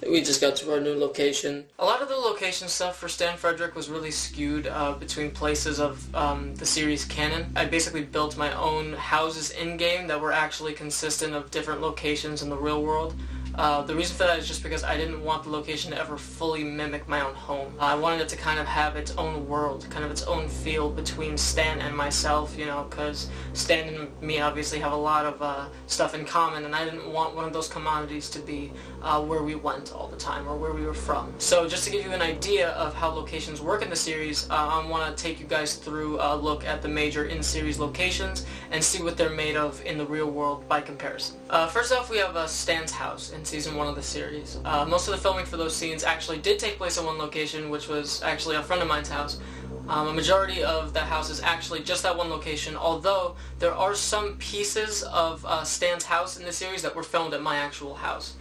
We just got to our new location. A lot of the location stuff for Stan Frederick was really skewed between places of the series canon. I basically built my own houses in-game that were actually consistent of different locations in the real world. The reason for that is just because I didn't want the location to ever fully mimic my own home. I wanted it to kind of have its own world, kind of its own feel between Stan and myself, you know, because Stan and me obviously have a lot of stuff in common, and I didn't want one of those commodities to be where we went all the time or where we were from. So just to give you an idea of how locations work in the series, I want to take you guys through a look at the major in-series locations and see what they're made of in the real world by comparison. First off, we have Stan's house in Season 1 of the series. Most of the filming for those scenes actually did take place in one location, which was actually a friend of mine's house. A majority of that house is actually just that one location, although there are some pieces of Stan's house in the series that were filmed at my actual house.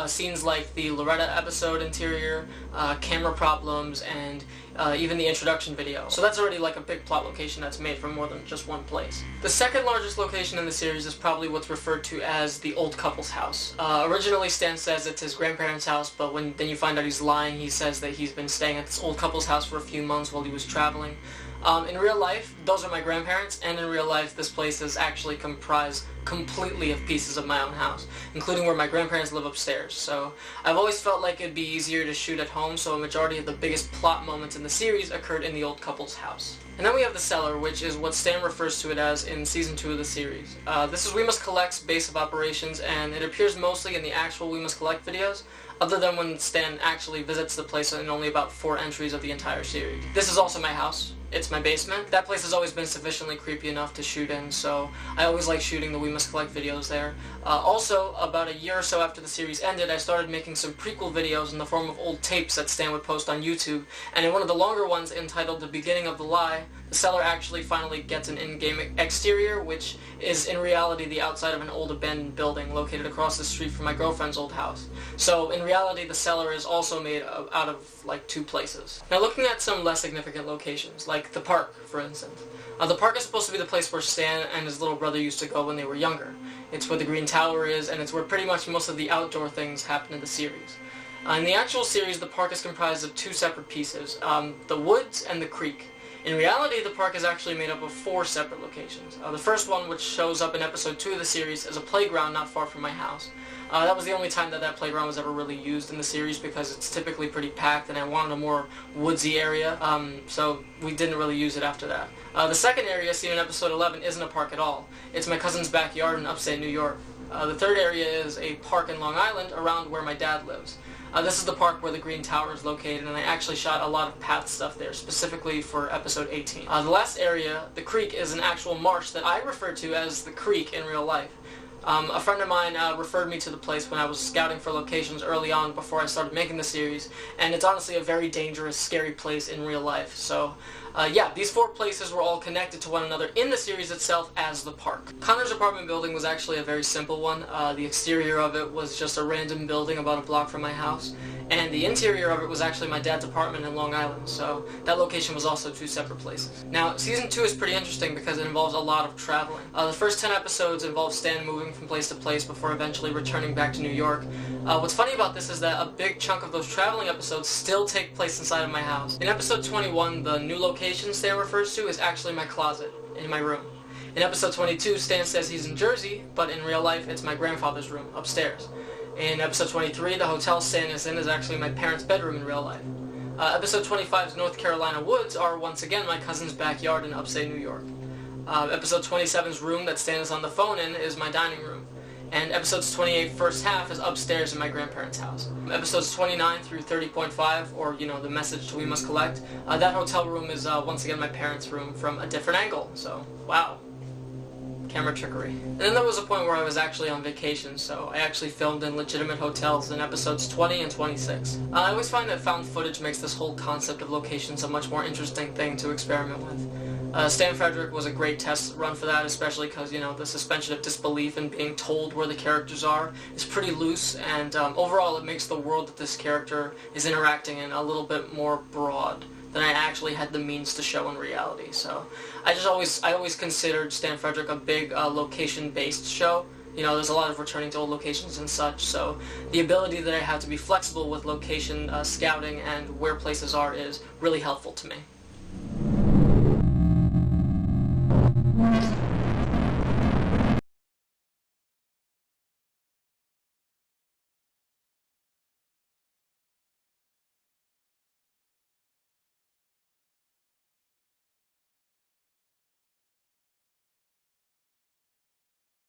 Scenes like the Loretta episode interior, camera problems, and even the introduction video. So that's already like a big plot location that's made from more than just one place. The second largest location in the series is probably what's referred to as the old couple's house. Originally Stan says it's his grandparents' house, but then you find out he's lying. He says that he's been staying at this old couple's house for a few months while he was traveling. In real life, those are my grandparents, and in real life, this place is actually comprised completely of pieces of my own house, including where my grandparents live upstairs. So I've always felt like it'd be easier to shoot at home, so a majority of the biggest plot moments in the series occurred in the old couple's house. And then we have the cellar, which is what Stan refers to it as in Season 2 of the series. This is We Must Collect's base of operations, and it appears mostly in the actual We Must Collect videos, other than when Stan actually visits the place in only about 4 entries of the entire series. This is also my house. It's my basement. That place has always been sufficiently creepy enough to shoot in, so I always like shooting the We Must Collect videos there. Also, about a year or so after the series ended, I started making some prequel videos in the form of old tapes that Stan would post on YouTube, and in one of the longer ones entitled The Beginning of the Lie, the cellar actually finally gets an in-game exterior, which is in reality the outside of an old abandoned building located across the street from my girlfriend's old house. So in reality, the cellar is also made out of like 2 places. Now looking at some less significant locations, like the park, for instance. The park is supposed to be the place where Stan and his little brother used to go when they were younger. It's where the Green Tower is, and it's where pretty much most of the outdoor things happen in the series. In the actual series, the park is comprised of 2 separate pieces, the woods and the creek. In reality, the park is actually made up of 4 separate locations. The first one, which shows up in episode 2 of the series, is a playground not far from my house. That was the only time that playground was ever really used in the series because it's typically pretty packed and I wanted a more woodsy area, so we didn't really use it after that. The second area, seen in episode 11, isn't a park at all. It's my cousin's backyard in upstate New York. The third area is a park in Long Island around where my dad lives. This is the park where the Green Tower is located, and I actually shot a lot of path stuff there, specifically for episode 18. The last area, the creek, is an actual marsh that I refer to as the creek in real life. A friend of mine referred me to the place when I was scouting for locations early on before I started making the series, and it's honestly a very dangerous, scary place in real life. So, yeah, these 4 places were all connected to one another in the series itself as the park. Connor's apartment building was actually a very simple one. The exterior of it was just a random building about a block from my house, and the interior of it was actually my dad's apartment in Long Island, so that location was also 2 separate places. Now, Season 2 is pretty interesting because it involves a lot of traveling. The first 10 episodes involve Stan moving from place to place before eventually returning back to New York. What's funny about this is that a big chunk of those traveling episodes still take place inside of my house. In episode 21, the new location Stan refers to is actually my closet in my room. In episode 22, Stan says he's in Jersey, but in real life it's my grandfather's room upstairs. In episode 23, the hotel Stan is in is actually my parents' bedroom in real life. Episode 25's North Carolina woods are once again my cousin's backyard in upstate New York. Episode 27's room that Stan is on the phone in is my dining room. And episodes 28 first half is upstairs in my grandparents' house. Episodes 29 through 30.5, or, you know, the message to We Must Collect, that hotel room is once again my parents' room from a different angle. So, wow. Camera trickery. And then there was a point where I was actually on vacation, so I actually filmed in legitimate hotels in episodes 20 and 26. I always find that found footage makes this whole concept of locations a much more interesting thing to experiment with. Stan Frederick was a great test run for that, especially because, you know, the suspension of disbelief and being told where the characters are is pretty loose, and overall it makes the world that this character is interacting in a little bit more broad than I actually had the means to show in reality. So I always considered Stan Frederick a big location-based show, You know, there's a lot of returning to old locations and such, so the ability that I have to be flexible with location scouting and where places are is really helpful to me.